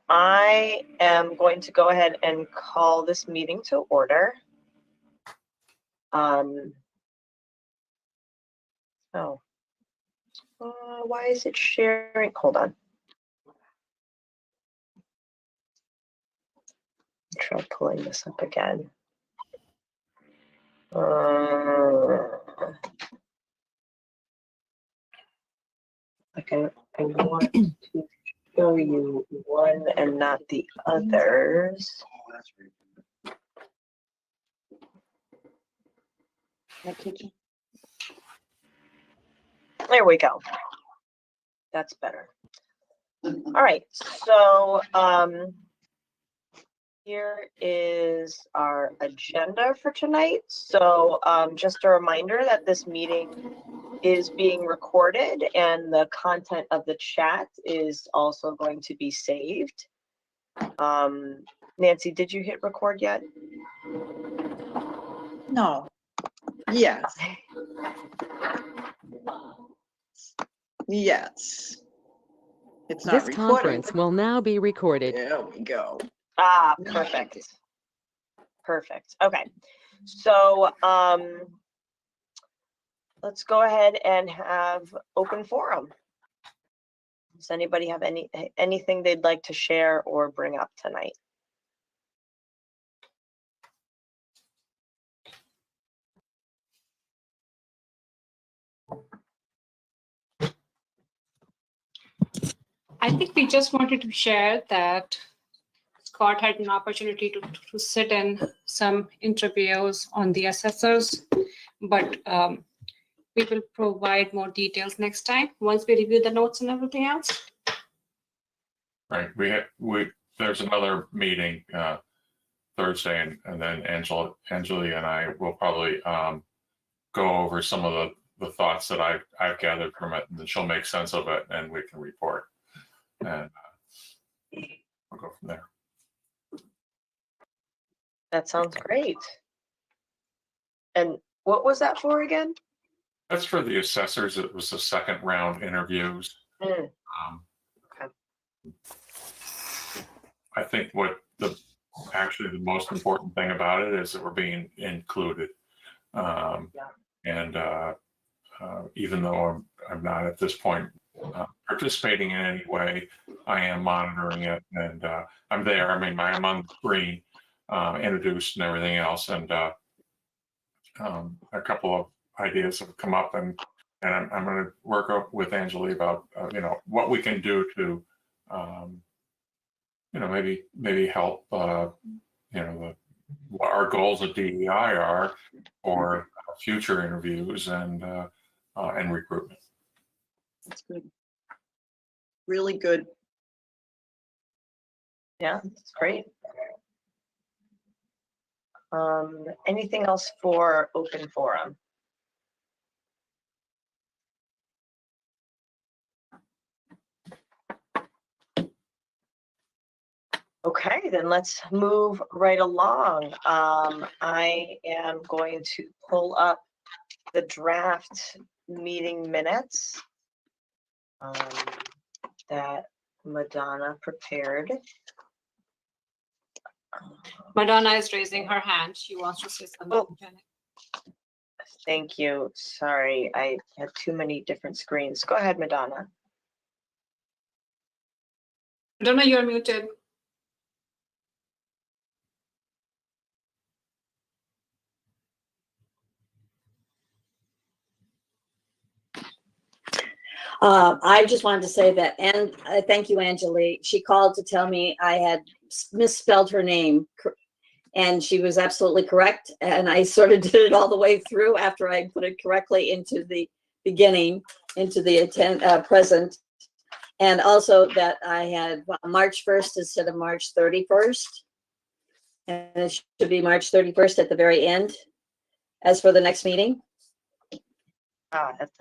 I am going to go ahead and call this meeting to order. Why is it sharing? Hold on. Try pulling this up again. I want to show you one and not the others. There we go. That's better. All right, so here is our agenda for tonight. So just a reminder that this meeting is being recorded and the content of the chat is also going to be saved. Nancy, did you hit record yet? No. Yes. Yes. It's not This recording. conference will now be recorded. There we go. Ah, perfect. Perfect. Okay. So let's go ahead and have open forum. Does anybody have anything they'd like to share or bring up tonight? I think we just wanted to share that Scott had an opportunity to sit in some interviews on the assessors, but we will provide more details next time once we review the notes and everything else. Right. There's another meeting Thursday, and then Angela and I will probably go over some of the thoughts that I've gathered from it, and then she'll make sense of it, and we can report. And we'll go from there. That sounds great. And what was that for again? That's for the assessors. It was the second round interviews. Okay. I think what actually the most important thing about it is that we're being included. And even though I'm not at this point participating in any way, I am monitoring it, and I'm there. I mean, I'm on the screen, introduced and everything else, and a couple of ideas have come up, and I'm going to work up with Angela about what we can do to maybe help what our goals at DEI are for future interviews and recruitment. That's good. Really good. Yeah, that's great. Anything else for open forum? Okay, then let's move right along. I am going to pull up the draft meeting minutes that Madonna prepared. Madonna is raising her hand. She wants to say something. Oh. Thank you. Sorry, I have too many different screens. Go ahead, Madonna. Madonna, you're muted. I just wanted to say that, and thank you, Angelique. She called to tell me I had misspelled her name, and she was absolutely correct. And I sort of did it all the way through after I put it correctly into the beginning, into the present. And also that I had March 1st instead of March 31st. And it should be March 31st at the very end, as for the next meeting.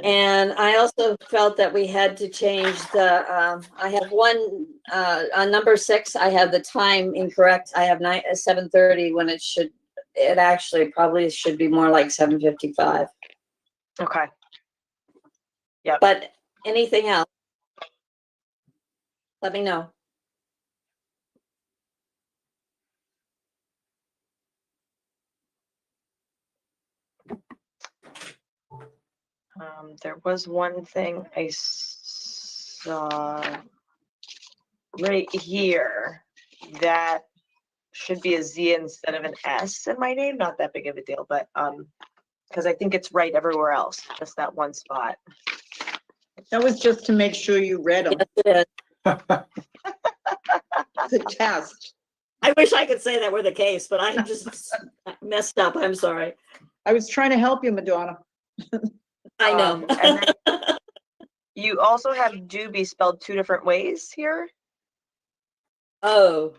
And I also felt that we had to change the, I have one, on number 6, I have the time incorrect. I have 7:30 when it actually probably should be more like 7:55. Okay. Yeah. But anything else, let me know. There was one thing I saw right here that should be a Z instead of an S in my name. Not that big of a deal, but because I think it's right everywhere else, just that one spot. That was just to make sure you read them. Yes, it is. The test. I wish I could say that were the case, but I just messed up. I'm sorry. I was trying to help you, Madonna. I know. And then you also have do be spelled two different ways here. Oh,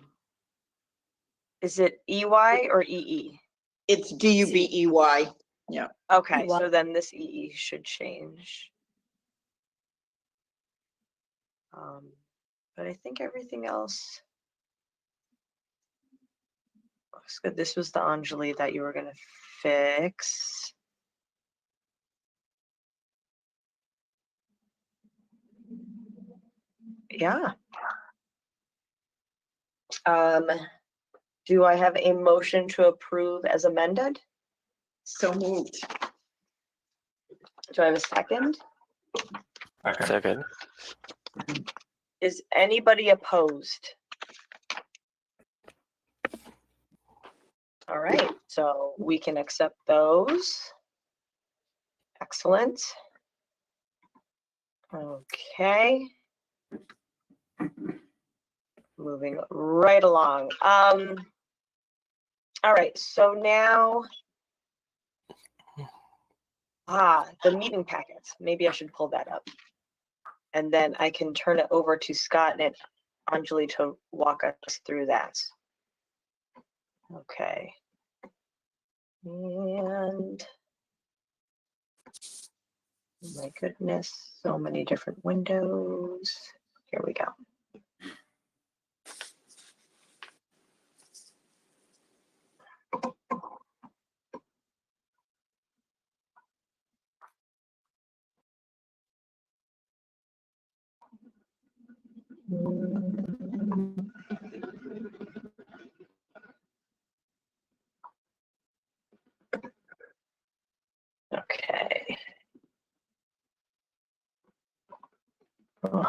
Is it EY or EE? It's DUBEY. Okay, EY. so then this EE should change. But I think everything else looks good. This was the Anjali that you were gonna fix. Yeah. Do I have a motion to approve as amended? So moved. Do I have a second? Okay. Second. Is anybody opposed? All right, so we can accept those. Excellent. Okay. Moving right along. All right, so now, the meeting packets. Maybe I should pull that up. And then I can turn it over to Scott and Anjali to walk us through that. Okay. And my goodness, so many different windows. Here we go. Okay. Ugh.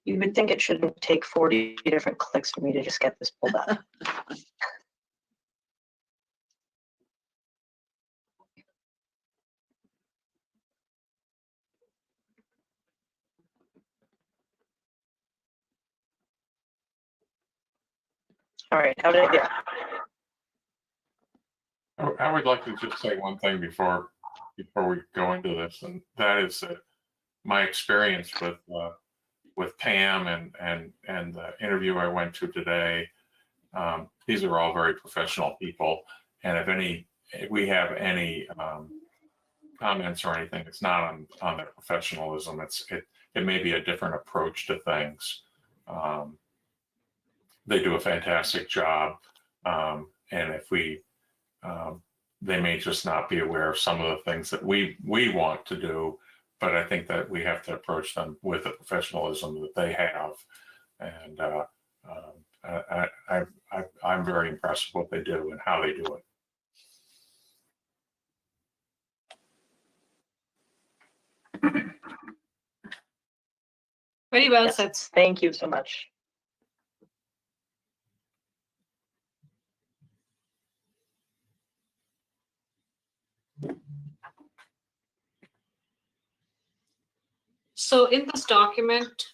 You would think it shouldn't take 40 different clicks for me to just get this pulled up. All right, how did I do? I would like to just say one thing before we go into this, and that is that my experience with Pam and the interview I went to today. These are all very professional people, and if we have any comments or anything, it's not on their professionalism. It may be a different approach to things. They do a fantastic job, and if they may just not be aware of some of the things that we want to do, but I think that we have to approach them with the professionalism that they have, and I'm very impressed with what they do and how they do it. Very well Yes, said. thank you so much. So in this document,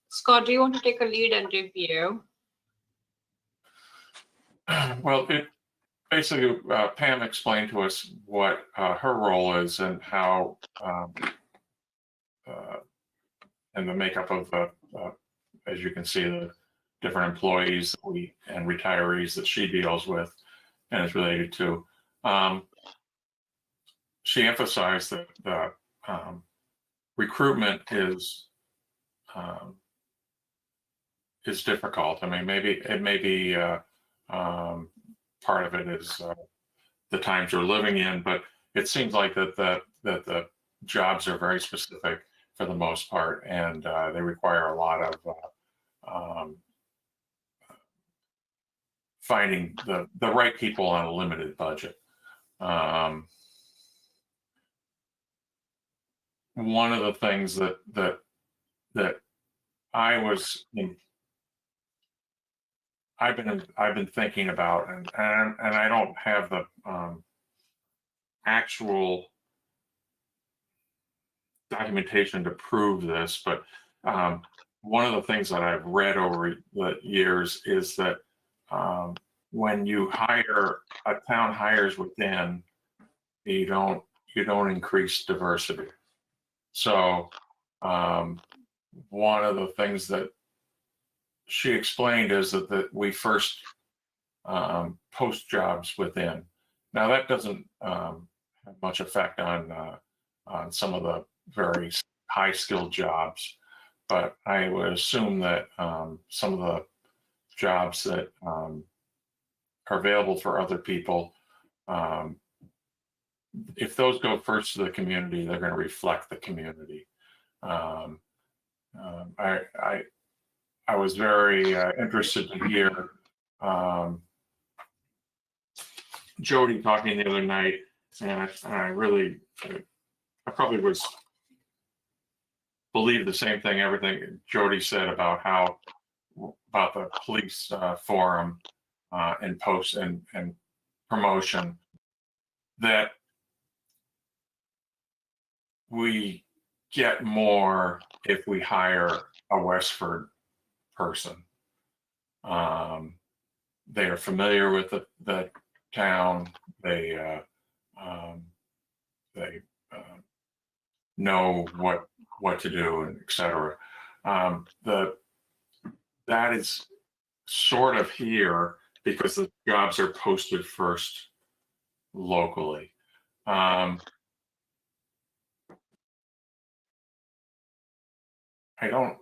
Scott, do you want to take a lead and review? Well, it basically Pam explained to us what her role is and how and the makeup of the as you can see, the different employees and retirees that she deals with and is related to. She emphasized that the recruitment is difficult. I mean, maybe part of it is the times you're living in, but it seems like that the jobs are very specific for the most part, and they require a lot of finding the right people on a limited budget. one of the things that I've been thinking about, and I don't have the actual documentation to prove this, but one of the things that I've read over the years is that when you hire, a town hires within, you don't increase diversity. So one of the things that she explained is that we first post jobs within. Now that doesn't have much effect on some of the very high skilled jobs, but I would assume that some of the jobs that are available for other people, if those go first to the community, they're going to reflect the community. I was very interested to hear Jody talking the other night, and I probably believe the same thing, everything Jody said about the police forum and post and promotion, that we get more if we hire a Westford person. They are familiar with the town. They know what to do, and et cetera. That is sort of here because the jobs are posted first locally. I don't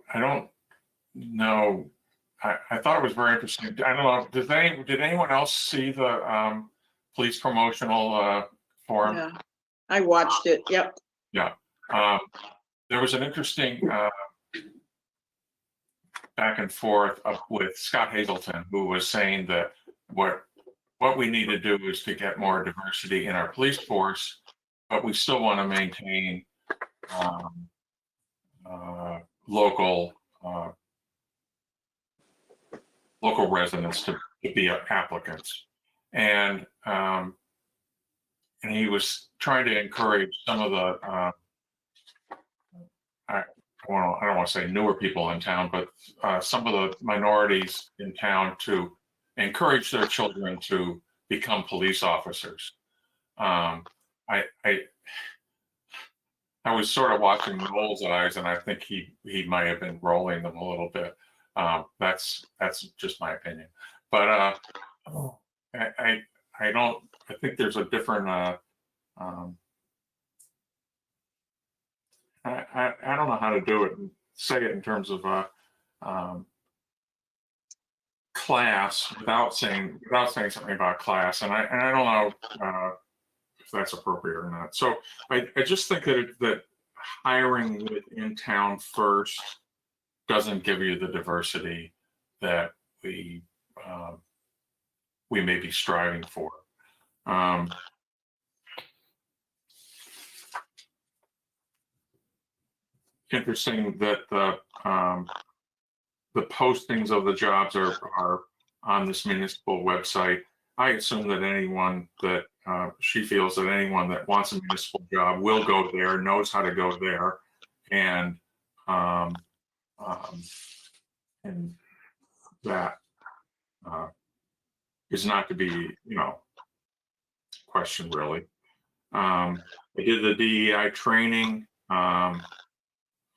know. I thought it was very interesting. I don't know. Did anyone else see the police promotional forum? Yeah, I watched it. Yep. Yeah. There was an interesting back and forth with Scott Hazelton, who was saying that what we need to do is to get more diversity in our police force, but we still want to maintain local residents to be applicants, and he was trying to encourage some of the I don't want to say newer people in town, but some of the minorities in town to encourage their children to become police officers. I was sort of watching Noel's eyes, and I think he might have been rolling them a little bit. That's just my opinion, but I think there's a different. I don't know how to do it and say it in terms of class without saying something about class, and I don't know if that's appropriate or not. So I just think that hiring within town first doesn't give you the diversity that we may be striving for. Interesting that the postings of the jobs are on this municipal website. I assume that anyone that she feels that anyone that wants a municipal job will go there, knows how to go there, and that is not to be, questioned really. I did the DEI training.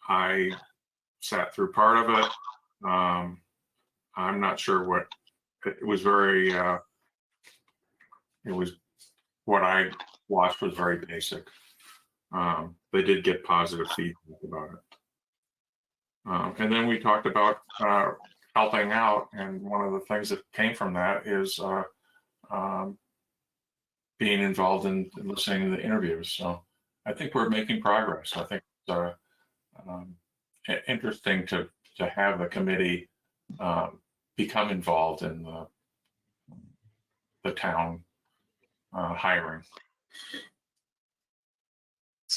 I sat through part of it. I'm not sure what it was. Very it was what I watched was very basic. They did get positive feedback about it. And then we talked about helping out, and one of the things that came from that is being involved in listening to the interviews. So I think we're making progress. I think interesting to have the committee become involved in the town hiring.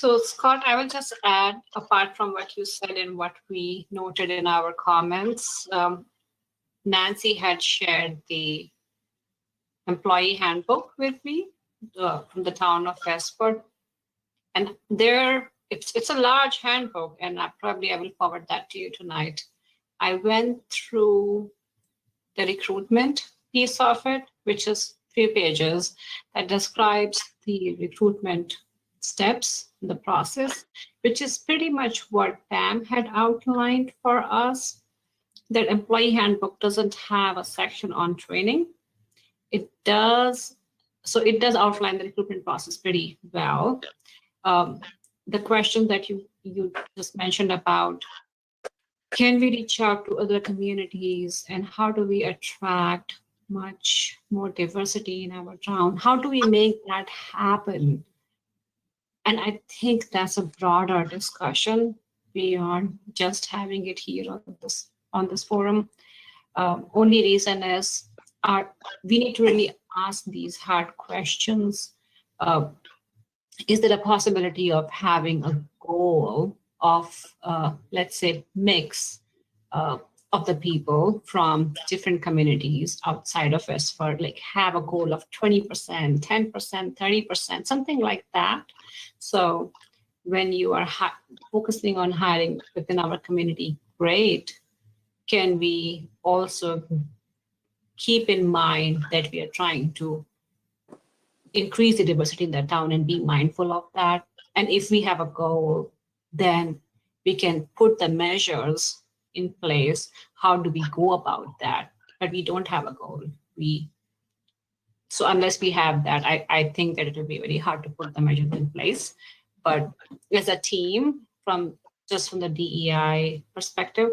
So Scott, I will just add, apart from what you said and what we noted in our comments, Nancy had shared the Employee Handbook with me from the town of Westford. And there, it's a large handbook, and I will forward that to you tonight. I went through the recruitment piece of it, which is 3 pages that describes the recruitment steps in the process, which is pretty much what Pam had outlined for us. That Employee Handbook doesn't have a section on training. It does, so it does outline the recruitment process pretty well. The question that you just mentioned about, can we reach out to other communities and how do we attract much more diversity in our town? How do we make that happen? And I think that's a broader discussion beyond just having it here on this forum. Only reason is we need to really ask these hard questions. Is there a possibility of having a goal of, let's say, mix of the people from different communities outside of Westford, like have a goal of 20%, 10%, 30%, something like that. So when you are focusing on hiring within our community, great. Can we also keep in mind that we are trying to increase the diversity in the town and be mindful of that? And if we have a goal, then we can put the measures in place. How do we go about that? But we don't have a goal. So unless we have that, I think that it will be very hard to put the measures in place. But as a team, from the DEI perspective,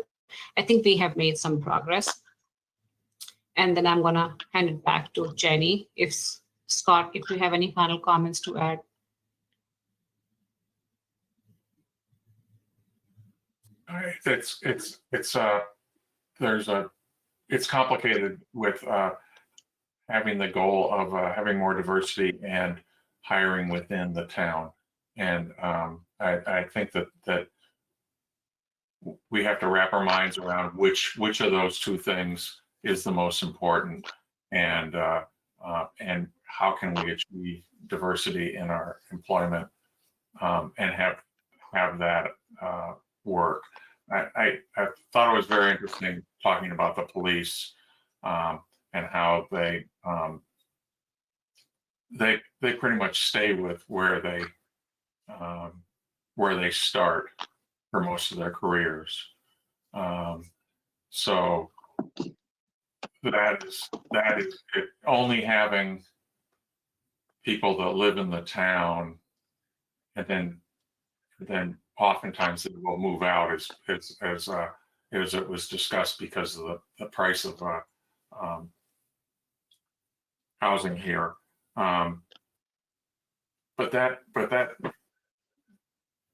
I think we have made some progress. And then I'm gonna hand it back to Jenny. Scott, if you have any final comments to add. It's complicated with having the goal of having more diversity and hiring within the town. And I think that we have to wrap our minds around which of those two things is the most important, and how can we achieve diversity in our employment and have that work. I thought it was very interesting talking about the police and how they pretty much stay with where they start for most of their careers. So that is it. Only having people that live in the town and then oftentimes they will move out as it was discussed because of the price of housing here. But that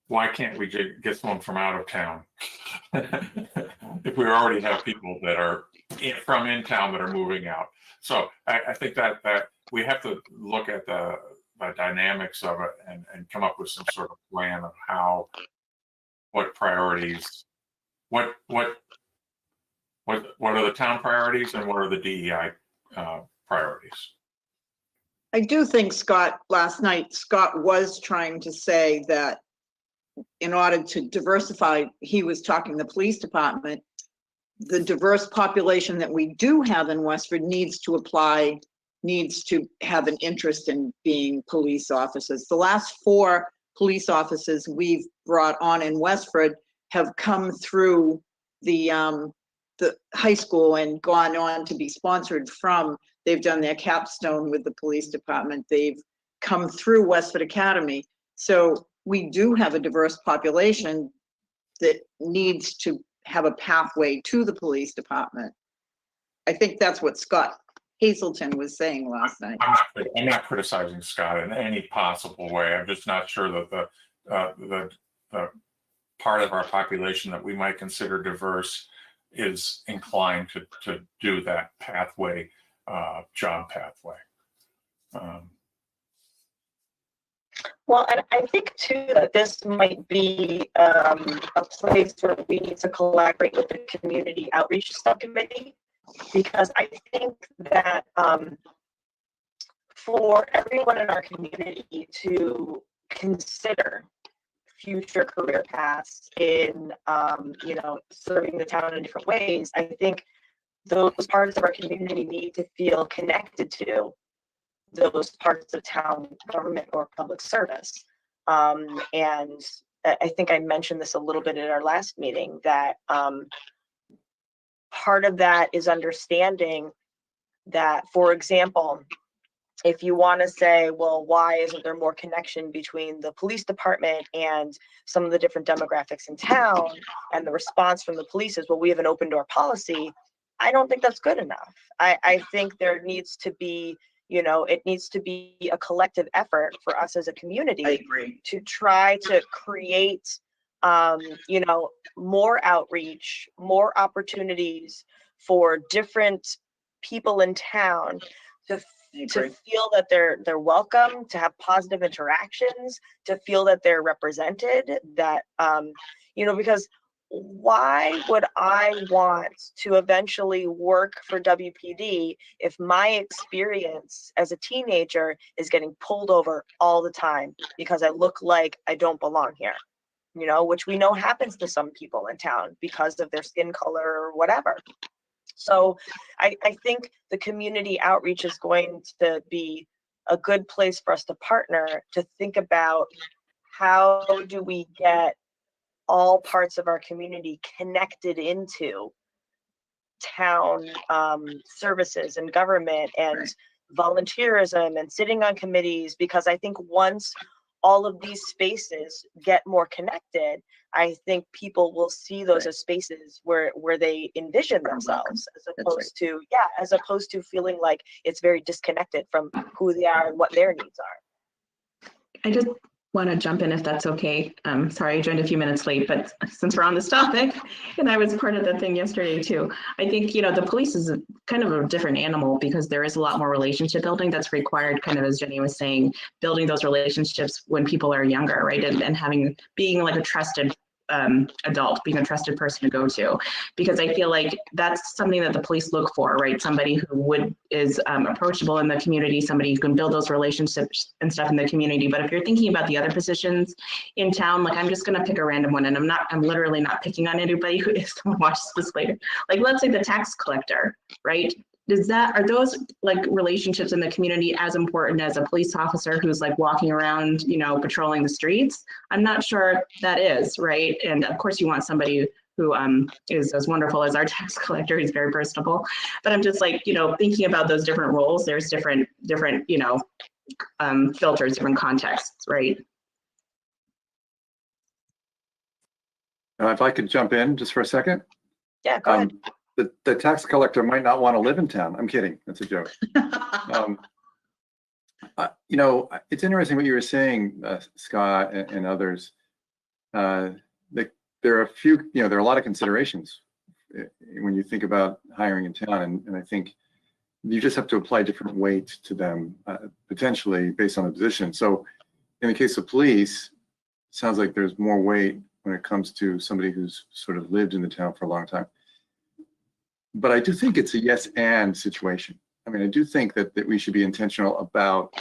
why can't we get someone from out of town if we already have people that are from in town that are moving out? So I think that we have to look at the dynamics of it and come up with some sort of plan of what priorities, what are the town priorities and what are the DEI priorities. I do think last night, Scott was trying to say that in order to diversify, he was talking the police department, the diverse population that we do have in Westford needs to have an interest in being police officers. The last 4 police officers we've brought on in Westford have come through the high school and gone on to be sponsored from, they've done their capstone with the police department. They've come through Westford Academy. So we do have a diverse population that needs to have a pathway to the police department. I think that's what Scott Hazelton was saying last night. I'm not criticizing Scott in any possible way. I'm just not sure that the part of our population that we might consider diverse is inclined to do that pathway, job pathway. Well, and I think too that this might be a place where we need to collaborate with the community outreach subcommittee, because I think that for everyone in our community to consider future career paths in serving the town in different ways, I think those parts of our community need to feel connected to those parts of town government or public service. And I think I mentioned this a little bit at our last meeting, that part of that is understanding that, for example, if you want to say, well, why isn't there more connection between the police department and some of the different demographics in town? And the response from the police is, well, we have an open door policy. I don't think that's good enough. I think there needs to be, it needs to be a collective effort for us as a community. I agree. To try to create, more outreach, more opportunities for different people in town to feel that they're welcome, to have positive interactions, to feel that they're represented, that, because why would I want to eventually work for WPD if my experience as a teenager is getting pulled over all the time because I look like I don't belong here, which we know happens to some people in town because of their skin color or whatever. So I think the community outreach is going to be a good place for us to partner, to think about how do we get all parts of our community connected into town services and government and volunteerism and sitting on committees, because I think once all of these spaces get more connected, I think people will see those as spaces where they envision themselves, as opposed to feeling like it's very disconnected from who they are and what their needs are. I just want to jump in if that's okay. Sorry, I joined a few minutes late, but since we're on this topic, and I was part of the thing yesterday too, I think, the police is kind of a different animal because there is a lot more relationship building that's required, kind of as Jenny was saying, building those relationships when people are younger, right? And being like a trusted adult, being a trusted person to go to, because I feel like that's something that the police look for, right? Somebody who is approachable in the community, somebody who can build those relationships and stuff in the community. But if you're thinking about the other positions in town, like I'm just going to pick a random one, and I'm literally not picking on anybody who is going to watch this later. Like, let's say the tax collector, right? Are those like relationships in the community as important as a police officer who's like walking around, patrolling the streets? I'm not sure that is, right? And of course you want somebody who is as wonderful as our tax collector. He's very personable. But I'm just like, thinking about those different roles, there's different, filters, different contexts, right? If I could jump in just for a second. Yeah, go ahead. The tax collector might not want to live in town. I'm kidding. That's a joke. It's interesting what you were saying, Scott and others. There are a few, there are a lot of considerations when you think about hiring in town, and I think you just have to apply different weight to them, potentially based on the position. So in the case of police, it sounds like there's more weight when it comes to somebody who's sort of lived in the town for a long time. But I do think it's a yes and situation. I mean, I do think that we should be intentional about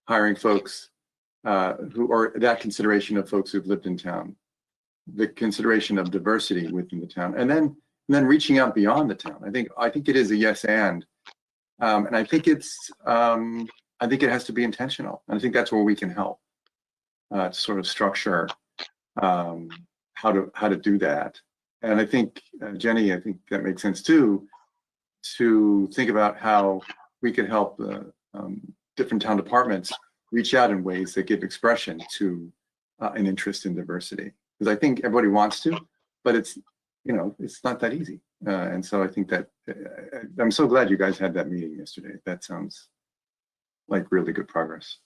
hiring folks or that consideration of folks who've lived in town, the consideration of diversity within the town, and then reaching out beyond the town. I think it is a yes and I think it has to be intentional. And I think that's where we can help to sort of structure how to do that. And I think, Jenny, I think that makes sense too, to think about how we could help different town departments reach out in ways that give expression to an interest in diversity. Because I think everybody wants to, but it's not that easy. And so I think that I'm so glad you guys had that meeting yesterday. That sounds like really good progress.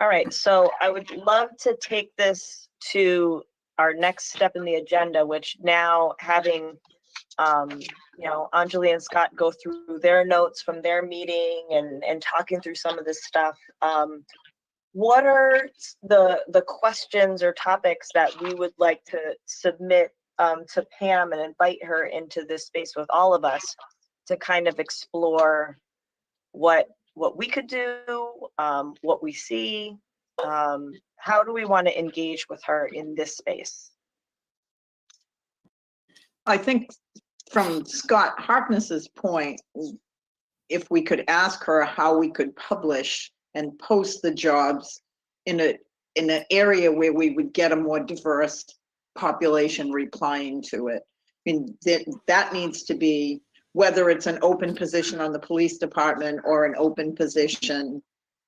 All right, so I would love to take this to our next step in the agenda, which now having you know, Anjali and Scott go through their notes from their meeting and talking through some of this stuff. What are the questions or topics that we would like to submit to Pam and invite her into this space with all of us to kind of explore what we could do, what we see, how do we want to engage with her in this space? I think from Scott Harkness's point, if we could ask her how we could publish and post the jobs in an area where we would get a more diverse population replying to it. I mean, that needs to be, whether it's an open position on the police department or an open position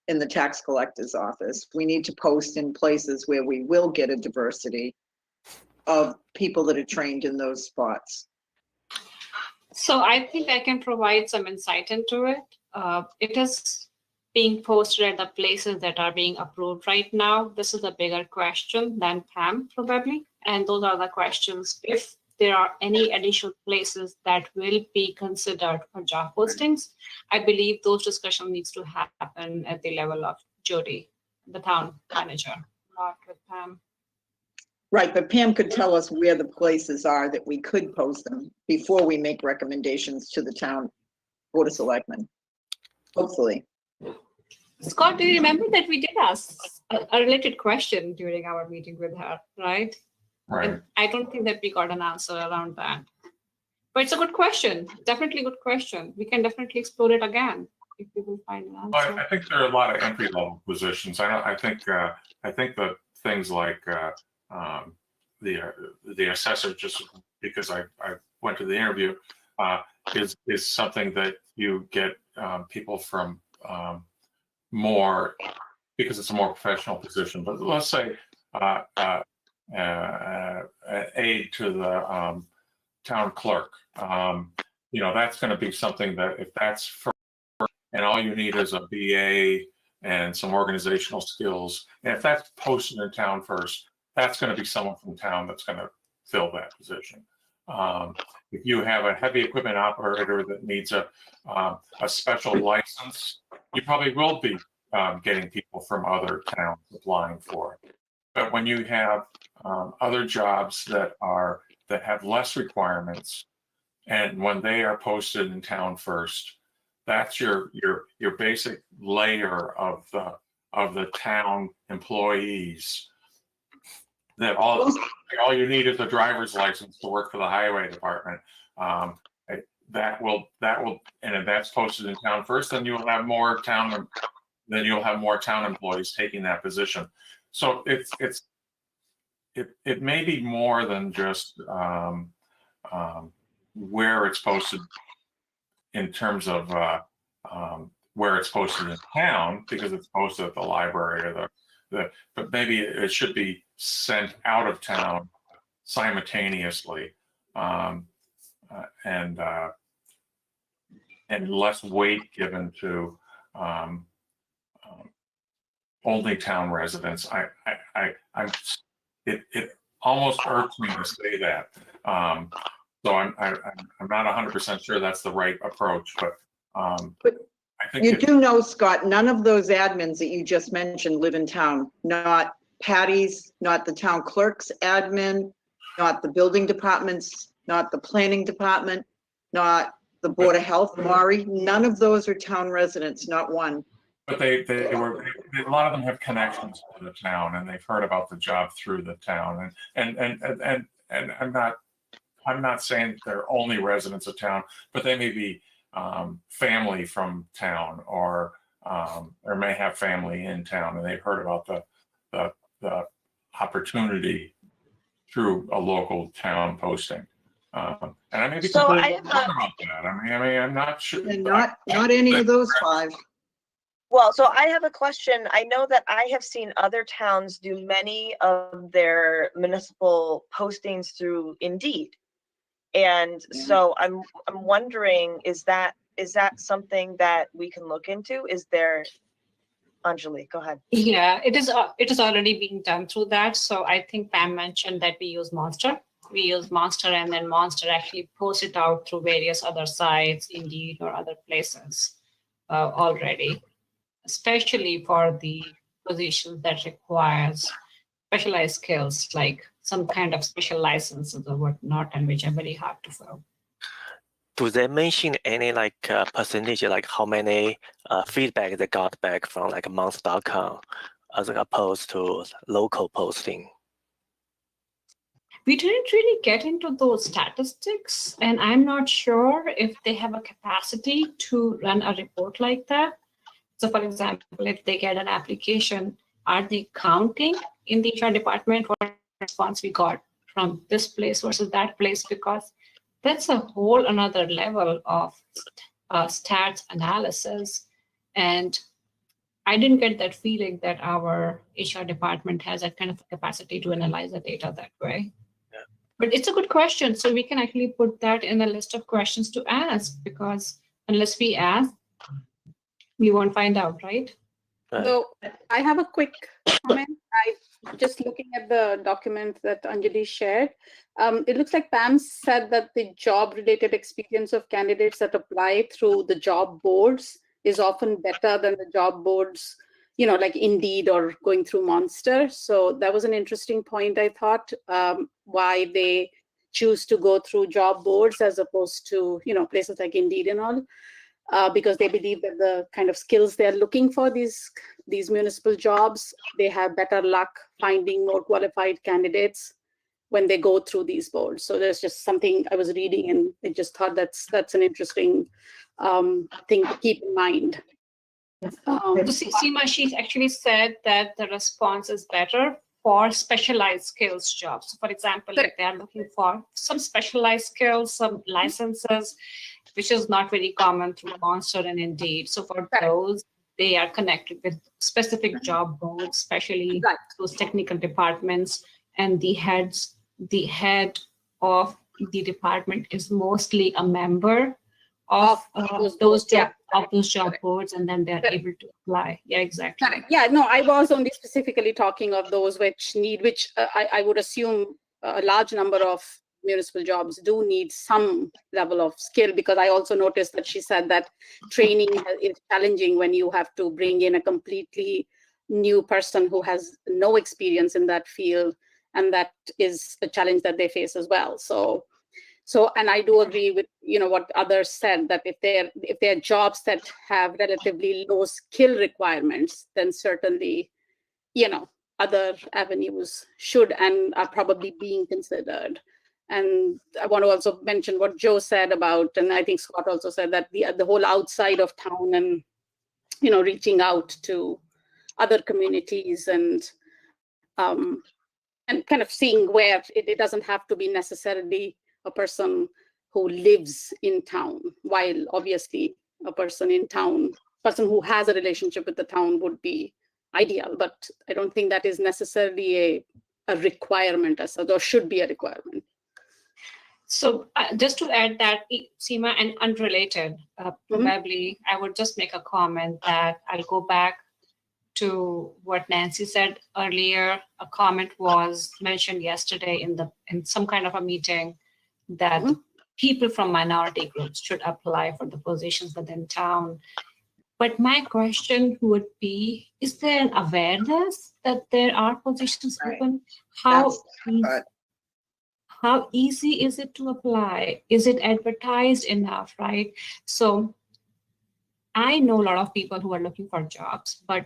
in the tax collector's office, we need to post in places where we will get a diversity of people that are trained in those spots. So I think I can provide some insight into it. It is being posted at the places that are being approved right now. This is a bigger question than Pam probably. And those are the questions. If there are any additional places that will be considered for job postings, I believe those discussions needs to happen at the level of Jody, the town manager, not with Pam. Right, but Pam could tell us where the places are that we could post them before we make recommendations to the town board of selectmen, hopefully. Scott, do you remember that we did ask a related question during our meeting with her, right? Right. And I don't think that we got an answer around that. But it's a good question, definitely a good question. We can definitely explore it again if we will find an answer. Well, I think there are a lot of entry level positions. I think the things like the assessor, just because I went to the interview, is something that you get people from more, because it's a more professional position. But let's say aid to the town clerk. You know, that's going to be something that if that's for, and all you need is a BA and some organizational skills, and if that's posted in town first, that's going to be someone from town that's going to fill that position. If you have a heavy equipment operator that needs a special license, you probably will be getting people from other towns applying for it. But when you have other jobs that have less requirements, and when they are posted in town first, that's your basic layer of the town employees. That all you need is a driver's license to work for the highway department. That will, and if that's posted in town first, then you'll have more town employees taking that position. So it may be more than just where it's posted in terms of where it's posted in town, because it's posted at the library or but maybe it should be sent out of town simultaneously, and less weight given to only town residents. It almost irks me to say that. So I'm not 100% sure that's the right approach, but I think you do know, Scott, none of those admins that you just mentioned live in town. Not Patty's, not the town clerk's admin, not the building departments, not the planning department, not the Board of Health, Maury. None of those are town residents, not one. But they were, a lot of them have connections to the town, and they've heard about the job through the town. And I'm not saying they're only residents of town, but they may be family from town, or may have family in town, and they've heard about the opportunity through a local town posting. And I may be completely wrong about that. I mean, I'm not sure. And not any of those five. Well, so I have a question. I know that I have seen other towns do many of their municipal postings through Indeed. And so I'm wondering, is that something that we can look into? Is there, Anjali, go ahead. Yeah, it is already being done through that. So I think Pam mentioned that we use Monster we use Monster, and then Monster actually posts it out through various other sites, Indeed or other places already, especially for the positions that requires specialized skills, like some kind of special licenses or whatnot, and which are very hard to fill. Do they mention any like percentage, like how many feedback they got back from like monster.com as opposed to local posting? We didn't really get into those statistics, and I'm not sure if they have a capacity to run a report like that. So for example, if they get an application, are they counting in the HR department what response we got from this place versus that place? Because that's a whole another level of stats analysis. And I didn't get that feeling that our HR department has that kind of capacity to analyze the data that way. Yeah. But it's a good question. So we can actually put that in a list of questions to ask, because unless we ask, we won't find out, right? So I have a quick comment. I just looking at the document that Anjali shared. It looks like Pam said that the job-related experience of candidates that apply through the job boards is often better than the job boards, you know, like Indeed or going through Monster. So that was an interesting point, I thought, why they choose to go through job boards as opposed to, you know, places like Indeed and all. Because they believe that the kind of skills they're looking for these municipal jobs, they have better luck finding more qualified candidates when they go through these boards. So there's just something I was reading, and I just thought that's an interesting thing to keep in mind. Seema, she actually said that the response is better for specialized skills jobs. So for example, if they are looking for some specialized skills, some licenses, which is not very common through Monster and Indeed. So for those, they are connected with specific job boards, especially those technical departments, and the head of the department is mostly a member of those job boards, and then they're able to apply. Yeah, exactly. Correct. Yeah, no, I was only specifically talking of those which I would assume a large number of municipal jobs do need some level of skill, because I also noticed that she said that training is challenging when you have to bring in a completely new person who has no experience in that field, and that is a challenge that they face as well. So and I do agree with, you know, what others said, that if they're jobs that have relatively low skill requirements, then certainly, you know, other avenues should and are probably being considered. And I want to also mention what Joe said about, and I think Scott also said, that the whole outside of town and, you know, reaching out to other communities and kind of seeing where it doesn't have to be necessarily a person who lives in town, while obviously a person who has a relationship with the town would be ideal, but I don't think that is necessarily a requirement as such, or should be a requirement. So just to add that, Seema, and unrelated, probably I would just make a comment that I'll go back to what Nancy said earlier. A comment was mentioned yesterday in some kind of a meeting that people from minority groups should apply for the positions within town. But my question would be, is there an awareness that there are positions open? How easy is it to apply? Is it advertised enough, right? So I know a lot of people who are looking for jobs, but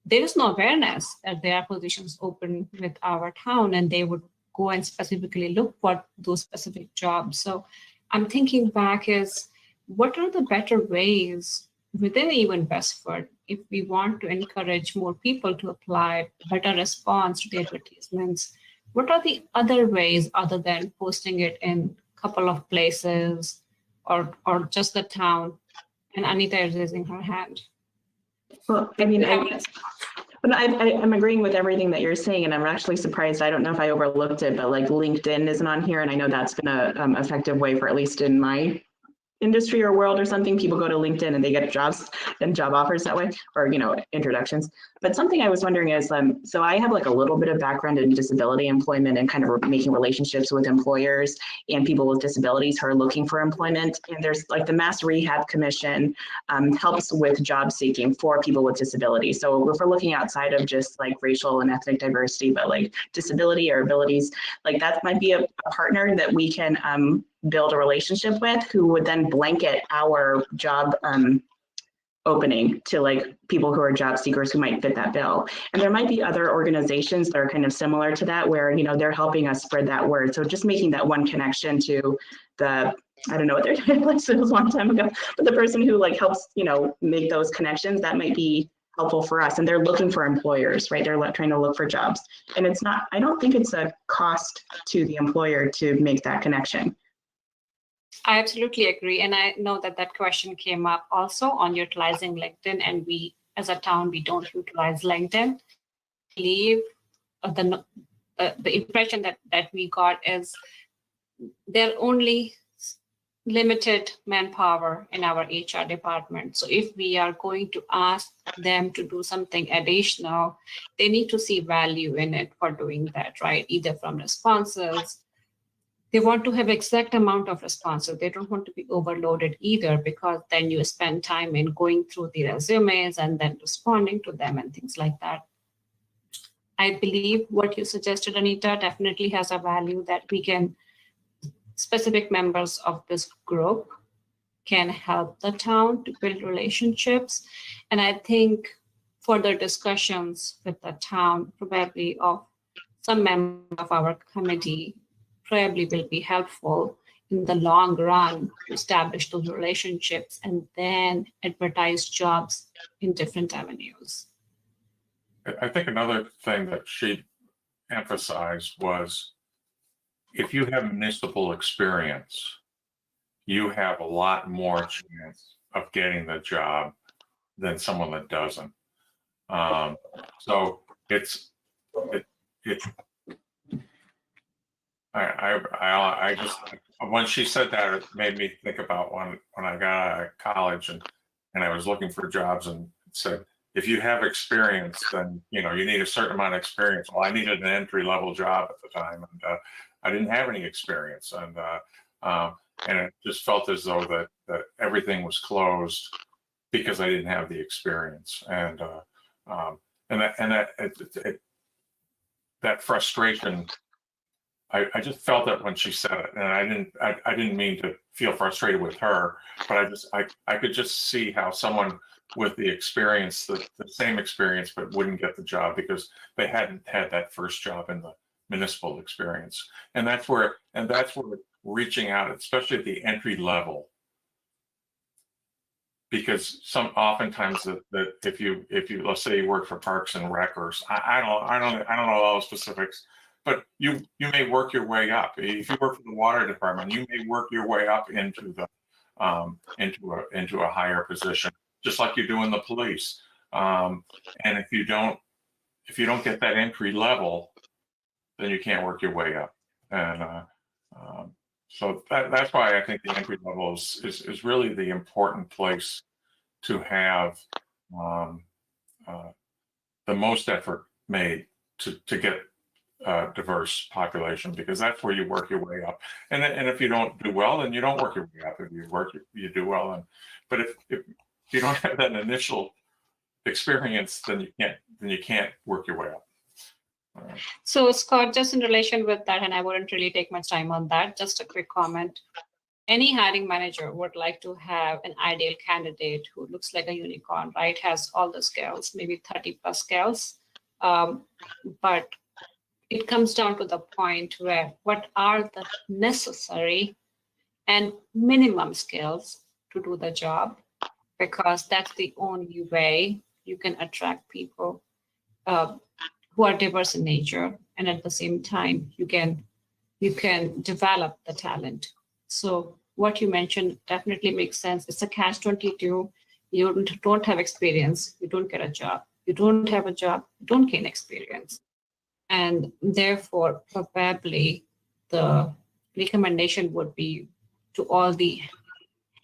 there is no awareness that there are positions open with our town, and they would go and specifically look for those specific jobs. So I'm thinking back is, what are the better ways within even Westford, if we want to encourage more people to apply, better response to the advertisements? What are the other ways other than posting it in a couple of places or just the town? And Anita is raising her hand. Well, I mean, I'm agreeing with everything that you're saying, and I'm actually surprised. I don't know if I overlooked it, but like LinkedIn isn't on here, and I know that's been a effective way for, at least in my industry or world or something, people go to LinkedIn and they get jobs and job offers that way, or, you know, introductions. But something I was wondering is, so I have like a little bit of background in disability employment and kind of making relationships with employers and people with disabilities who are looking for employment. And there's like the Mass Rehab Commission helps with job seeking for people with disabilities. So if we're looking outside of just like racial and ethnic diversity, but like disability or abilities, like that might be a partner that we can build a relationship with, who would then blanket our job opening to like people who are job seekers who might fit that bill. And there might be other organizations that are kind of similar to that, where, you know, they're helping us spread that word. So just making that one connection to the, I don't know what their title was, it was a long time ago, but the person who like helps, you know, make those connections, that might be helpful for us. And they're looking for employers, right? They're trying to look for jobs. And it's not, I don't think it's a cost to the employer to make that connection. I absolutely agree. And I know that that question came up also on utilizing LinkedIn, and we, as a town, we don't utilize LinkedIn. I believe the impression that we got is there are only limited manpower in our HR department. So if we are going to ask them to do something additional, they need to see value in it for doing that, right? Either from responses. They want to have exact amount of responses. They don't want to be overloaded either, because then you spend time in going through the resumes and then responding to them and things like that. I believe what you suggested, Anita, definitely has a value that we can, specific members of this group can help the town to build relationships. And I think further discussions with the town, probably of some member of our committee, probably will be helpful in the long run to establish those relationships and then advertise jobs in different avenues. I think another thing that she emphasized was, if you have municipal experience, you have a lot more chance of getting the job than someone that doesn't. So I just, when she said that, it made me think about when I got out of college and I was looking for jobs, and it said, if you have experience, then, you know, you need a certain amount of experience. Well, I needed an entry-level job at the time, and I didn't have any experience, and it just felt as though that everything was closed because I didn't have the experience, and that frustration. I just felt that when she said it, and I didn't mean to feel frustrated with her, but I could just see how someone with the experience, the same experience, but wouldn't get the job because they hadn't had that first job in the municipal experience. And that's where reaching out, especially at the entry level, because oftentimes that if you let's say you work for Parks and Rec, or I don't know all the specifics, but you may work your way up. If you work for the water department, you may work your way up into the into a higher position, just like you do in the police. And if you don't get that entry level, then you can't work your way up. And so that's why I think the entry level is really the important place to have the most effort made to get diverse population, because that's where you work your way up. And if you don't do well, then you don't work your way up. If you do well, but if you don't have that initial experience, then you can't work your way up. So Scott, just in relation with that, and I wouldn't really take much time on that, just a quick comment. Any hiring manager would like to have an ideal candidate who looks like a unicorn, right? Has all the skills, maybe 30 plus skills. But it comes down to the point where what are the necessary and minimum skills to do the job, because that's the only way you can attract people who are diverse in nature, and at the same time you can develop the talent. So what you mentioned definitely makes sense. It's a catch-22. You don't have experience, you don't get a job. You don't have a job, you don't gain experience. And therefore, probably the recommendation would be to all the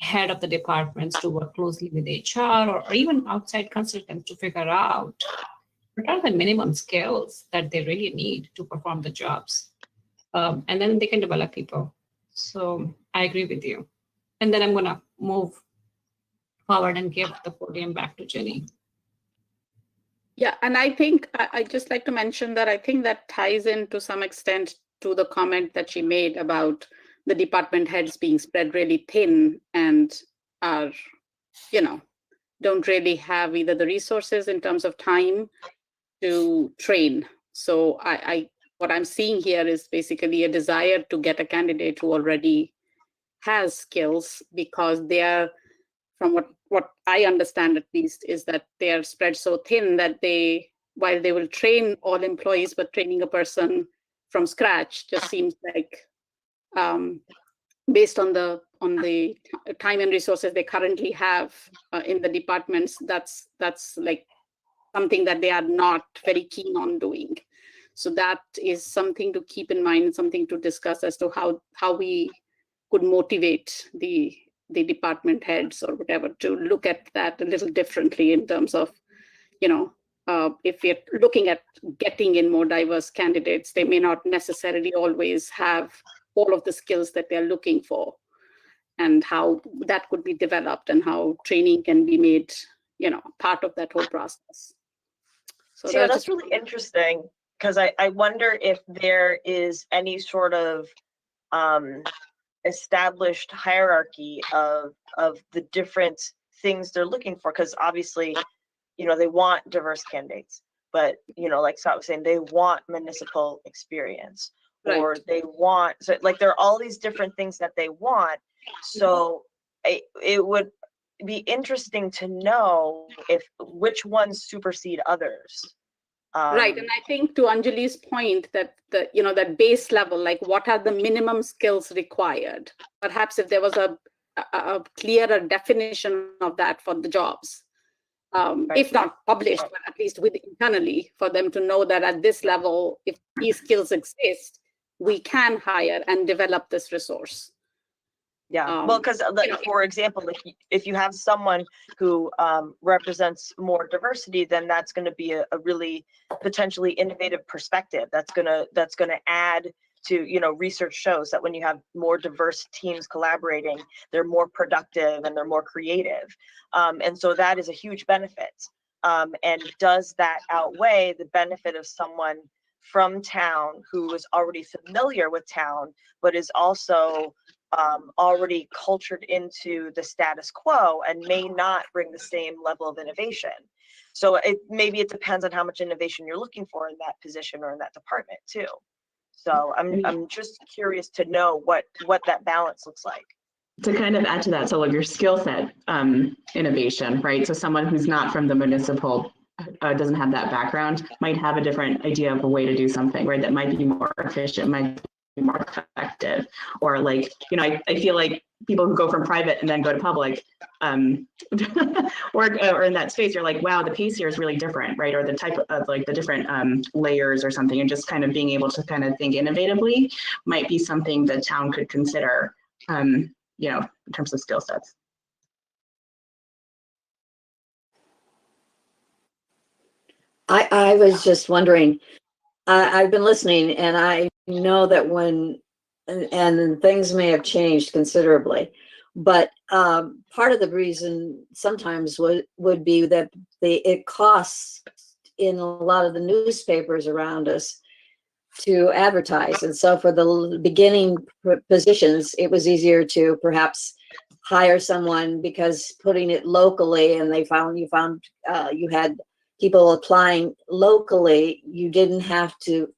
head of the departments to work closely with HR or even outside consultants to figure out what are the minimum skills that they really need to perform the jobs. And then they can develop people. So I agree with you. And then I'm going to move forward and give the podium back to Jenny. Yeah, and I think I just like to mention that I think that ties in to some extent to the comment that she made about the department heads being spread really thin and are, don't really have either the resources in terms of time to train. So what I'm seeing here is basically a desire to get a candidate who already has skills, because they are, from what I understand at least, is that they are spread so thin that while they will train all employees, but training a person from scratch just seems like, based on the time and resources they currently have in the departments, that's like something that they are not very keen on doing. So that is something to keep in mind, something to discuss as to how we could motivate the department heads or whatever to look at that a little differently in terms of, if we're looking at getting in more diverse candidates, they may not necessarily always have all of the skills that they're looking for, and how that could be developed and how training can be made, part of that whole process. So yeah, that's really interesting, because I wonder if there is any sort of established hierarchy of the different things they're looking for, because obviously, they want diverse candidates, but like Scott was saying, they want municipal experience, or Right. they want, so like there are all these different things that they want. So it would be interesting to know which ones supersede others. Right, and I think to Anjali's point that that base level, like what are the minimum skills required? Perhaps if there was a clearer definition of that for the jobs, if not published, but at least internally, for them to know that at this level, if these skills exist, we can hire and develop this resource. Yeah, well, because for example, if you have someone who represents more diversity, then that's going to be a really potentially innovative perspective. That's gonna add to, research shows that when you have more diverse teams collaborating, they're more productive and they're more creative, and so that is a huge benefit. And does that outweigh the benefit of someone from town who is already familiar with town, but is also already cultured into the status quo and may not bring the same level of innovation? So maybe it depends on how much innovation you're looking for in that position or in that department too. So I'm just curious to know what that balance looks like. To kind of add to that, so like your skill set innovation, right? So someone who's not from the municipal, doesn't have that background, might have a different idea of a way to do something, right? That might be more efficient, might be more effective, or like, I feel like people who go from private and then go to public, or in that space, you're like, wow, the pace here is really different, right? Or the type of like the different layers or something, and just kind of being able to kind of think innovatively might be something the town could consider, in terms of skill sets. I was just wondering, I've been listening, and I know that and things may have changed considerably, but part of the reason sometimes would be that it costs in a lot of the newspapers around us to advertise. And so for the beginning positions, it was easier to perhaps hire someone because putting it locally, and you had people applying locally, you didn't have to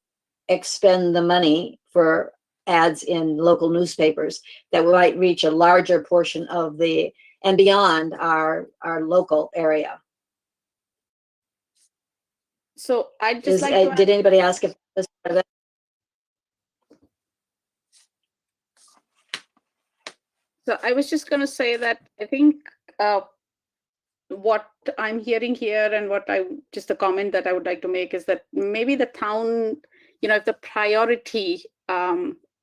expend the money for ads in local newspapers that might reach a larger portion of and beyond our local area. So I just did anybody ask if this part of it? So I was just going to say that I think what I'm hearing here, and the comment that I would like to make, is that maybe the town, if the priority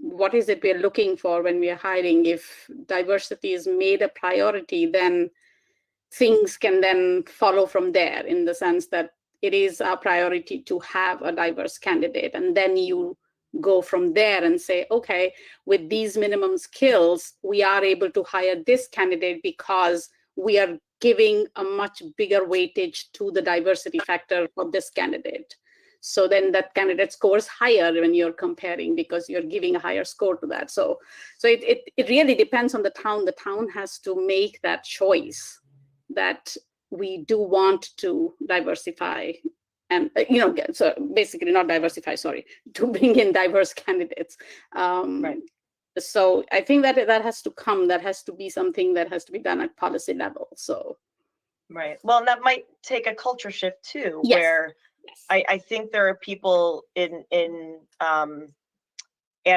what is it we're looking for when we are hiring. If diversity is made a priority, then things can then follow from there, in the sense that it is our priority to have a diverse candidate. And then you go from there and say, okay, with these minimum skills, we are able to hire this candidate because we are giving a much bigger weightage to the diversity factor for this candidate. So then that candidate scores higher when you're comparing, because you're giving a higher score to that. So it really depends on the town. The town has to make that choice that we do want to diversify and, so basically not diversify, sorry, to bring in diverse candidates. Right. So I think that has to come, that has to be something that has to be done at policy level, so. Right. Well, and that might take a culture shift too, Yes. where Yes. I think there are people in and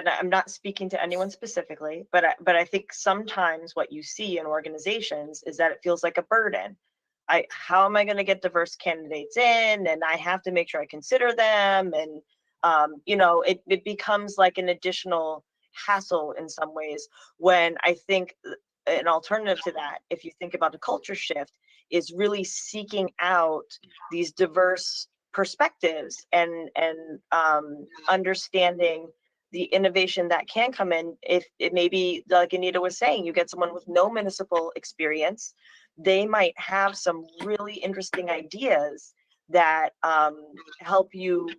I'm not speaking to anyone specifically, but I think sometimes what you see in organizations is that it feels like a burden. How am I going to get diverse candidates in? And I have to make sure I consider them. And, it becomes like an additional hassle in some ways, when I think an alternative to that, if you think about a culture shift, is really seeking out these diverse perspectives and understanding the innovation that can come in. If it may be, like Anita was saying, you get someone with no municipal experience, they might have some really interesting ideas that help you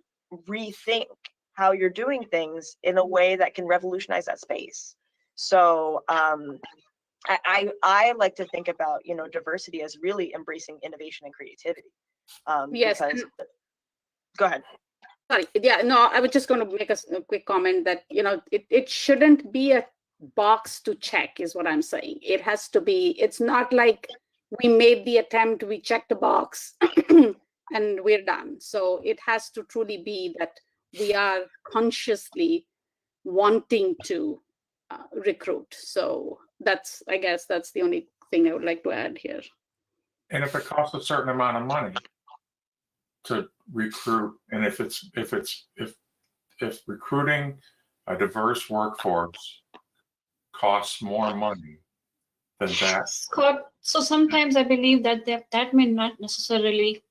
rethink how you're doing things in a way that can revolutionize that space. So I like to think about, diversity as really embracing innovation and creativity. Yes. Because, go ahead. Sorry, yeah, no, I was just going to make a quick comment that, it shouldn't be a box to check, is what I'm saying. It has to be, it's not like we made the attempt, we checked the box and we're done. So it has to truly be that we are consciously wanting to recruit. So I guess that's the only thing I would like to add here. And if it costs a certain amount of money to recruit, and if recruiting a diverse workforce costs more money than that. Scott, so sometimes I believe that that may not necessarily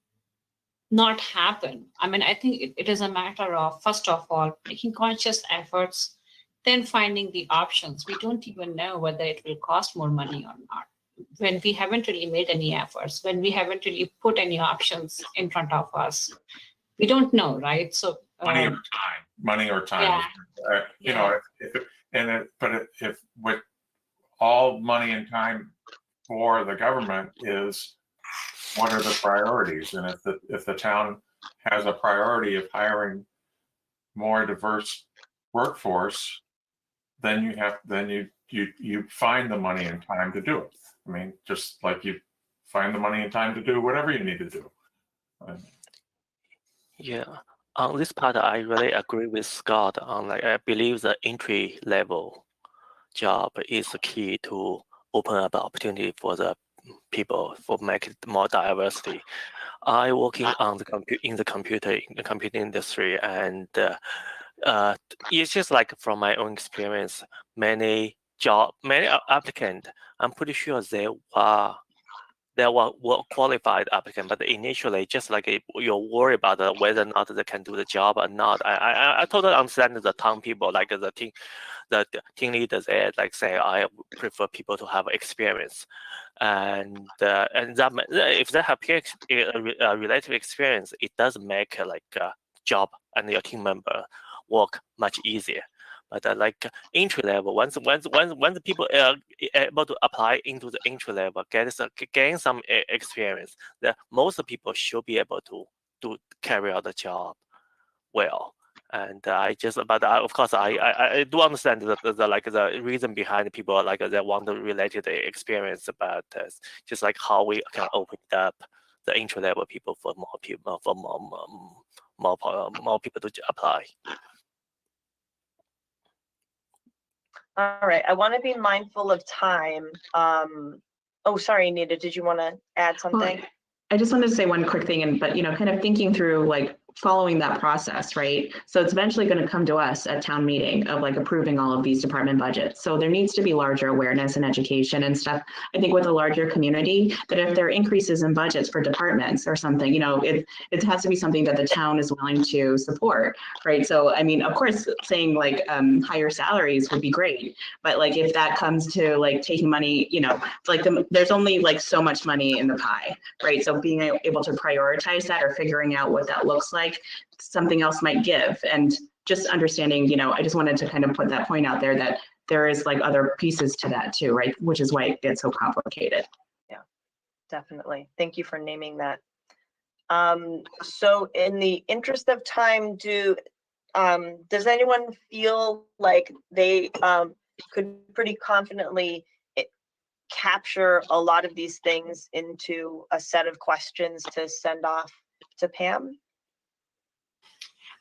not happen. I mean, I think it is a matter of, first of all, making conscious efforts, then finding the options. We don't even know whether it will cost more money or not, when we haven't really made any efforts, when we haven't really put any options in front of us. We don't know, right? So Money or time. Yeah. If with all money and time for the government is, what are the priorities? And if the town has a priority of hiring more diverse workforce, then you find the money and time to do it. I mean, just like you find the money and time to do whatever you need to do. Yeah, on this part, I really agree with Scott on, I believe the entry level job is the key to open up the opportunity for the people, for make it more diversity. I working on in the computer industry, and it's just like from my own experience, many applicants, I'm pretty sure they were qualified applicant, but initially, just like you're worried about whether or not they can do the job or not. I totally understand the town people, like the team leaders there, like say, I prefer people to have experience, and that if they have relative experience, it does make job and your team member work much easier. But like entry level, once the people are able to apply into the entry level, gain some experience, that most people should be able to carry out the job well. And of course, I do understand the reason behind people they want the related experience, but just like how we can open up the entry level people for more people, for more people to apply. All right, I want to be mindful of time. Oh, sorry, Anita, did you want to add something? Well, I just wanted to say one quick thing, but kind of thinking through following that process, right? So it's eventually going to come to us at town meeting of like approving all of these department budgets. So there needs to be larger awareness and education and stuff. I think with a larger community, that if there are increases in budgets for departments or something, you know, it has to be something that the town is willing to support, right? So, I mean, of course, saying like higher salaries would be great, but like if that comes to like taking money, you know, like there's only like so much money in the pie, right? So being able to prioritize that or figuring out what that looks like, something else might give. And just understanding, you know, I just wanted to kind of put that point out there that there is like other pieces to that too, right? Which is why it gets so complicated. Yeah, definitely. Thank you for naming that. So in the interest of time, does anyone feel like they could pretty confidently capture a lot of these things into a set of questions to send off to Pam?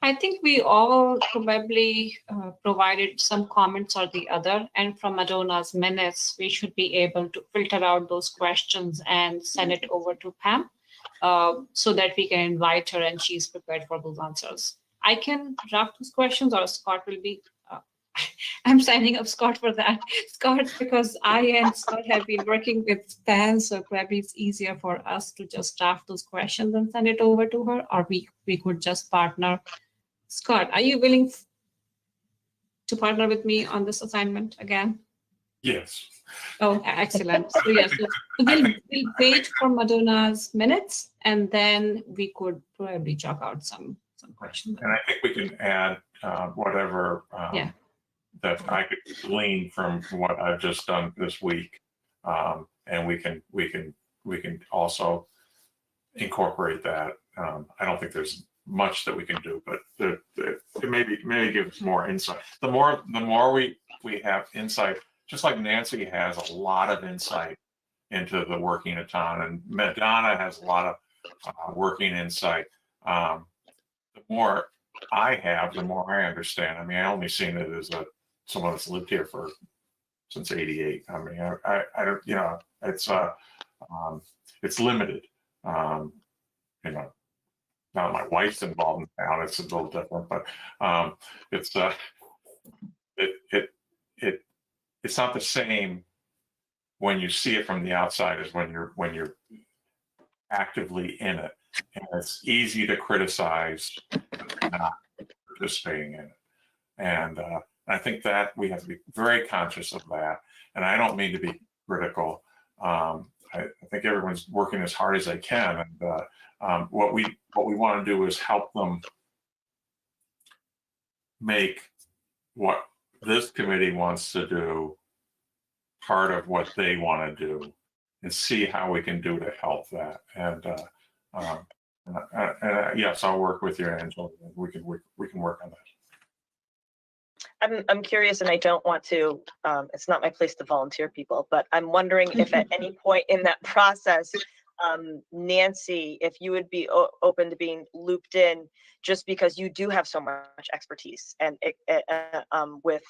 I think we all probably provided some comments or the other, and from Madonna's minutes, we should be able to filter out those questions and send it over to Pam so that we can invite her and she's prepared for those answers. I can draft those questions, or Scott will be. I'm signing up Scott for that. Scott, because I and Scott have been working with Pam, so probably it's easier for us to just draft those questions and send it over to her, or we could just partner. Scott, are you willing to partner with me on this assignment again? Yes. Oh, excellent. So yes, we'll wait for Madonna's minutes, and then we could probably chalk out some questions. And I think we can add whatever that I could glean from what I've just done this week, and we can also incorporate that. I don't think there's much that we can do, but it maybe gives more insight. The more we have insight, just like Nancy has a lot of insight into the working of town, and Madonna has a lot of working insight. The more I have, the more I understand. I mean, I only seen it as someone that's lived here since '88. I mean, I don't, you know, it's limited. You know, now my wife's involved in town, it's a little different, but it's not the same when you see it from the outside as when you're actively in it. And it's easy to criticize not participating in it. And I think that we have to be very conscious of that. And I don't mean to be critical. I think everyone's working as hard as they can. And what we want to do is help them make what this committee wants to do part of what they want to do, and see how we can do to help that. And yes, I'll work with you, Angela. We can work on that. I'm curious, and I don't want to, it's not my place to volunteer people, but I'm wondering if at any point in that process, Nancy, if you would be open to being looped in, just because you do have so much expertise and with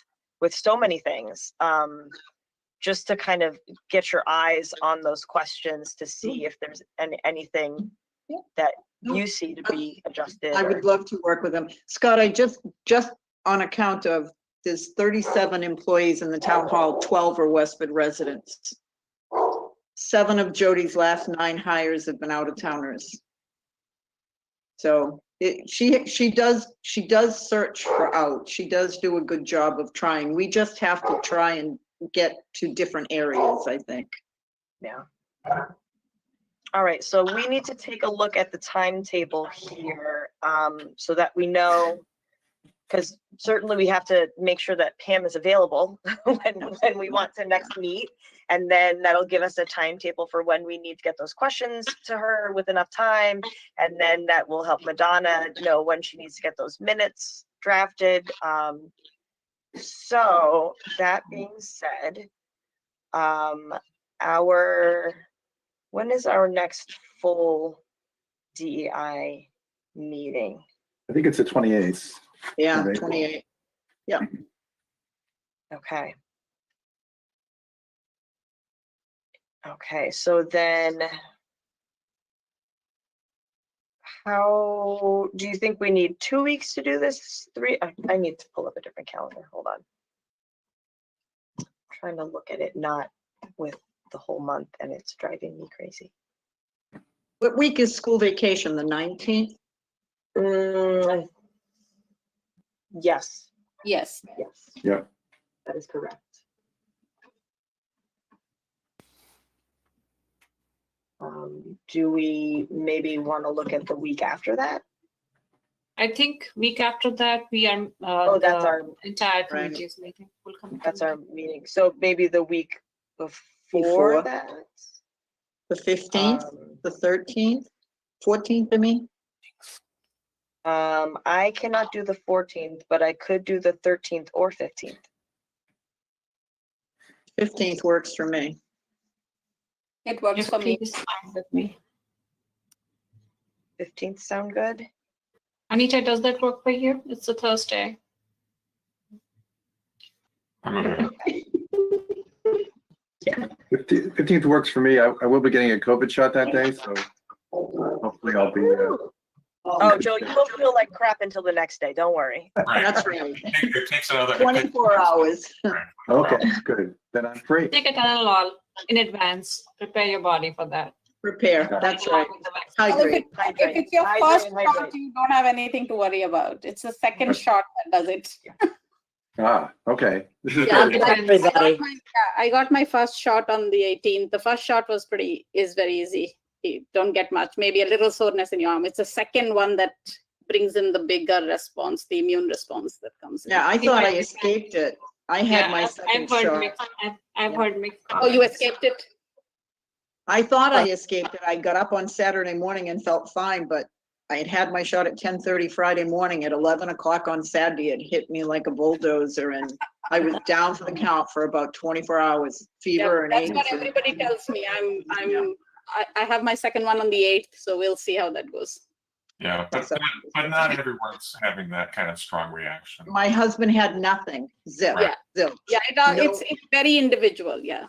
so many things, just to kind of get your eyes on those questions to see if there's anything that you see to be adjusted. I would love to work with them. Scott, I just on account of there's 37 employees in the town hall, 12 are Westford residents. 7 of Jody's last 9 hires have been out of towners. So she does search for out. She does do a good job of trying. We just have to try and get to different areas, I think. Yeah. All right, so we need to take a look at the timetable here, so that we know, because certainly we have to make sure that Pam is available when we want to next meet, and then that'll give us a timetable for when we need to get those questions to her with enough time, and then that will help Madonna know when she needs to get those minutes drafted. So that being said, when is our next full DEI meeting? I think it's the 28th. Yeah, of April. 28. Yeah. Okay. Okay, so then How, do you think we need 2 weeks to do this? 3? I need to pull up a different calendar. Hold on. I'm trying to look at it, not with the whole month, and it's driving me crazy. What week is school vacation? The 19th? Yes, Yes. yes. Yeah. That is correct. Do we maybe want to look at the week after that? I think week after that, we are, Oh, that's the our, entire Right. committee's meeting will come. that's our together. meeting. So maybe the week Before. before that? The 15th, Um, the 13th, 14th, I mean? I cannot do the 14th, but I could do the 13th or 15th. 15th works for me. It works for me. 15th is fine with me. 15th sound good? Anita, does that work for you? It's a Thursday. I'm okay. 15th works for me. I will be getting a COVID shot that day, so hopefully I'll be. Oh, Joe, you won't feel like crap until the next day. Don't worry. Right. That's right. It takes another. 24 hours. Okay, good. Then I'm free. Take a Tylenol in advance. Prepare your body for that. Prepare, that's right. Well, if Hydrate. if it's your Hydrate, first hydrate. shot, you don't have anything to worry about. It's the second shot that does it. Okay. This is Yeah, good. good everybody. I got my first shot on the 18th. The first shot was very easy. You don't get much, maybe a little soreness in your arm. It's the second one that brings in the bigger response, the immune response that comes in. Yeah, I thought I escaped it. I had my second I've heard shot. mixed. I've heard mixed. Oh, you comments. escaped it? I thought I escaped it. I got up on Saturday morning and felt fine, but I had had my shot at 10:30 Friday morning. At 11 o'clock on Saturday, it hit me like a bulldozer, and I was down for the count for about 24 hours, fever and That's aches. what everybody tells me. I have my second one on the 8th, so we'll see how that goes. Yeah, but not everyone's having that kind of strong reaction. My husband had nothing, zip, Right. zip. Yeah, it's very individual. Yeah,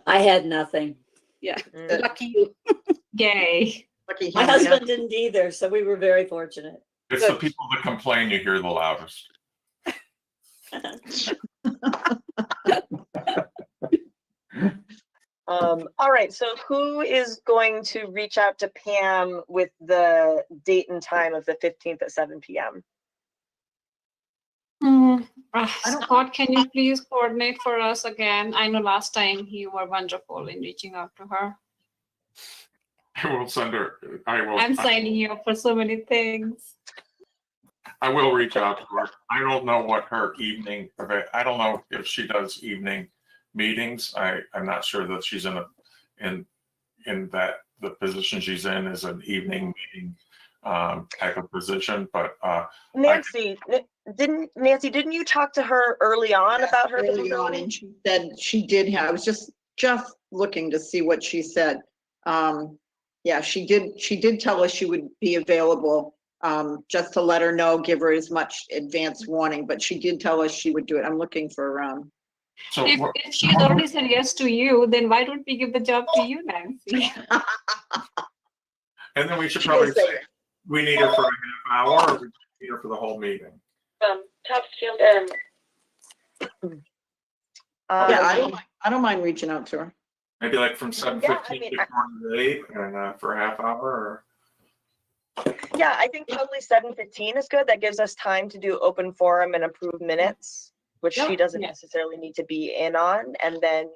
I had nothing. yeah. Mm. Lucky you. Yay. Lucky My him. husband didn't either, so we were very fortunate. It's the people that complain you hear the loudest. All right, so who is going to reach out to Pam with the date and time of the 15th at 7 p.m.? Scott, can you please coordinate for us again? I know last time you were wonderful in reaching out to her. I will send her. I'm signing you up for so many things. I will reach out to her. I don't know what her evening. I don't know if she does evening meetings. I'm not sure that she's in that the position she's in is an evening meeting type of position. But Nancy, didn't you talk to her early on about her Early on, availability? and she said she did have, I was just looking to see what she said. Yeah, she did tell us she would be available, just to let her know, give her as much advance warning, but she did tell us she would do it. I'm looking for, so If she's already said yes to you, then why don't we give the job to you, Nancy? and then we should probably say we need her for a half hour, or we need her for the whole meeting. yeah, I don't mind reaching out to her. Maybe like from 7:15 Yeah, I mean, to 8, and for a half hour. Yeah, I think probably 7:15 is good. That gives us time to do open forum and approve minutes, which she doesn't Yeah. necessarily need to be in on. And then,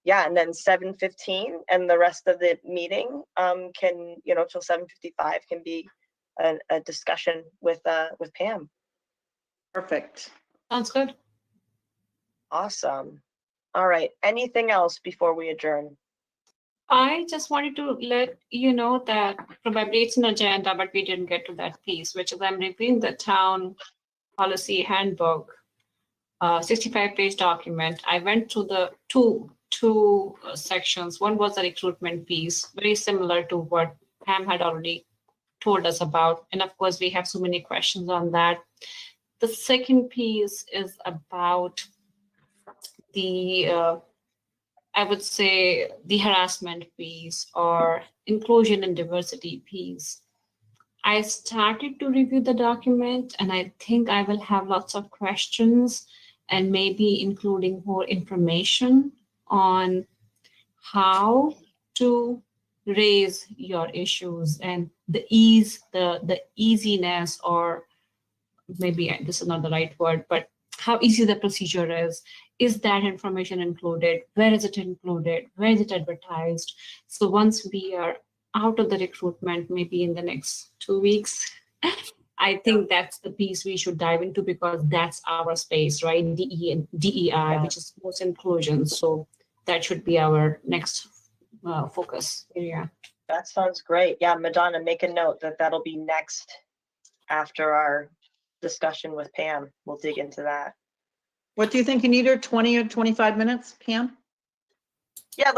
yeah, and then 7:15 and the rest of the meeting can, till 7:55 can be a discussion with Pam. Perfect. Sounds good. Awesome. All right. Anything else before we adjourn? I just wanted to let you know that probably it's an agenda, but we didn't get to that piece, which is I'm reviewing the town policy handbook, 65-page document. I went through the two sections. One was the recruitment piece, very similar to what Pam had already told us about. And of course, we have so many questions on that. The second piece is about the I would say the harassment piece or inclusion and diversity piece. I started to review the document, and I think I will have lots of questions and maybe including more information on how to raise your issues and the easiness, or maybe this is not the right word, but how easy the procedure is. Is that information included? Where is it included? Where is it advertised? So once we are out of the recruitment, maybe in the next 2 weeks, I think that's the piece we should dive into, because that's our space, right? DEI, which is post inclusion. So that should be our next focus area. That sounds great. Yeah, Madonna, make a note that that'll be next after our discussion with Pam. We'll dig into that. What do you think, Anita? 20 or 25 minutes, Pam? Yeah,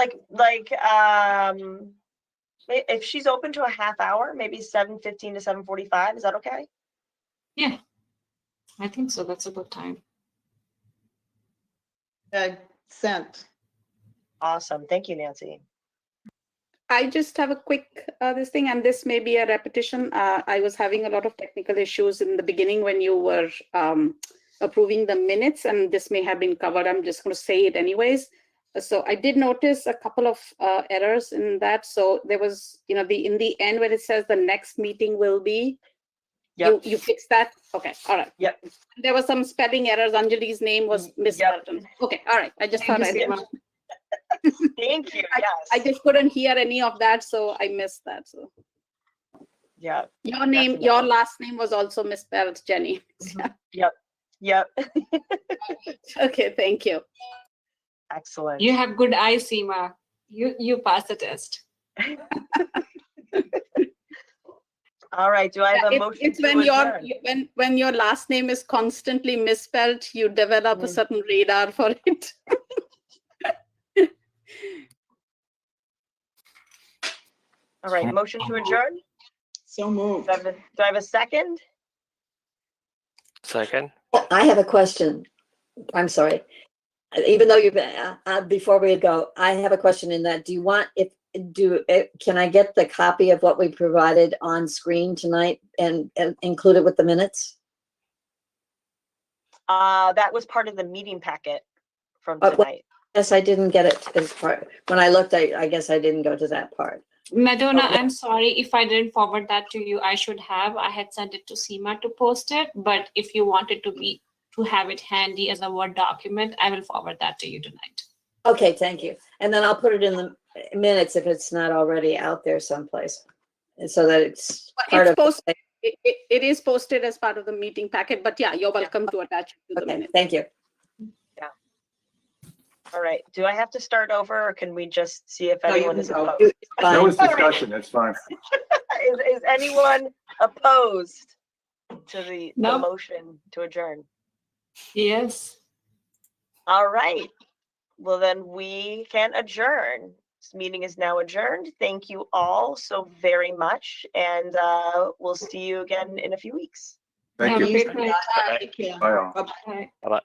if she's open to a half hour, maybe 7:15 to 7:45. Is that okay? Yeah, I think so. That's a good time. Sent. Awesome. Thank you, Nancy. I just have a quick this thing, and this may be a repetition. I was having a lot of technical issues in the beginning when you were approving the minutes, and this may have been covered. I'm just going to say it anyways. So I did notice a couple of errors in that. So there was, in the end where it says the next meeting will be, Yep. you fixed that? Okay, all right. Yep. There was some spelling errors. Anjali's name was misspelled. Yep. Okay, all right. I just thought I did. Thank you. Yes. I just couldn't hear any of that, so I missed that. So Yeah. your name, Definitely. your last name was also misspelled, Jenny. Yep. Okay, thank you. Excellent. You have good eyes, Seema. You passed the test. All right. Do I have a motion? It's to adjourn? when your last name is constantly misspelled, you develop a certain radar for it. All right. Motion to adjourn. So moved. Do I have a second? Second. I have a question. I'm sorry. Even though you've been, before we go, I have a question in that. Do you want, can I get the copy of what we provided on screen tonight and include it with the minutes? That was part of the meeting packet from tonight. Yes, I didn't get it as part. When I looked, I guess I didn't go to that part. Madonna, Okay. I'm sorry if I didn't forward that to you. I should have. I had sent it to Seema to post it, but if you wanted to have it handy as a Word document, I will forward that to you tonight. Okay, thank you. And then I'll put it in the minutes if it's not already out there someplace, and so that it's part It's of. posted. It is posted as part of the meeting packet, but yeah, you're welcome to attach it to the Okay, minutes. thank you. All right. Do I have to start over, or can we just see if No, you anyone can is go. opposed? Fine. That was discussion, it's fine. Is anyone opposed to the No. motion to adjourn? Yes. All right. Well, then we can adjourn. This meeting is now adjourned. Thank you all so very much, and we'll see you again in a few weeks. Thank Have a you. great night. Take care. Bye all. Bye. Bye-bye.